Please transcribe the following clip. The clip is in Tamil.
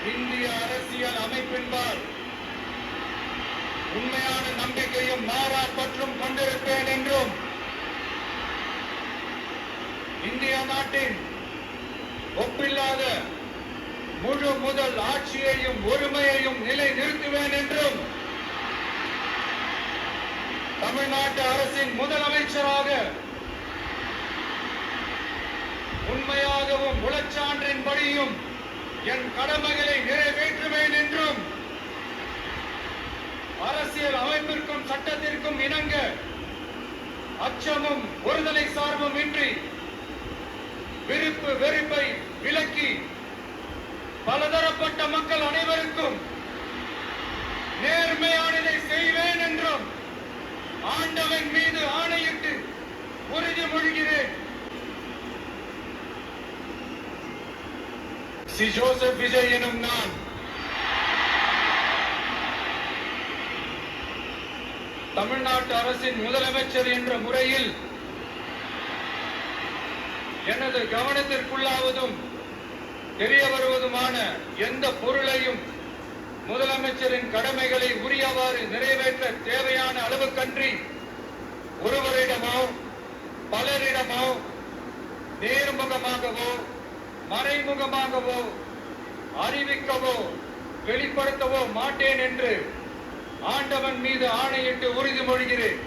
இந்திய அரசியல் அமைப்பின்பால் உண்மையான நம்பிக்கையும் மாறா பற்றும் கொண்டிருப்பேன் என்றும் இந்திய நாட்டின் ஒப்பில்லாத முழு முதல் ஆட்சியையும் ஒருமையையும் நிலைநிறுத்துவேன் என்றும் தமிழ்நாட்டு அரசின் முதலமைச்சராக உண்மையாகவும் உளச்சான்றின்படியும் என் கடமைகளை நிறைவேற்றுவேன் என்றும் அரசியல் அமைப்பிற்கும் சட்டத்திற்கும் இணங்க அச்சமும் ஒருதலை சார்பும் இன்றி விருப்பு வெறுப்பை விலக்கி பலதரப்பட்ட மக்கள் அனைவருக்கும் நேர்மையானதை செய்வேன் என்றும் ஆண்டவன் மீது ஆணையிட்டு உறுதிமொழிகிறேன். சி ஜோசப் விஜய் எனும் நான் தமிழ்நாட்டு அரசின் முதலமைச்சர் என்ற முறையில் எனது கவனத்திற்குள்ளாவதும் தெரிய வருவதுமான எந்த பொருளையும் முதலமைச்சரின் கடமைகளை உரியவாறு நிறைவேற்ற தேவையான அளவுக்கன்றி ஒருவரிடமோ பலரிடமோ நேர்முகமாகவோ மறைமுகமாகவோ அறிவிக்கவோ வெளிப்படுத்தவோ மாட்டேன் என்று ஆண்டவன் மீது ஆணையிட்டு உறுதிமொழிகிறேன்.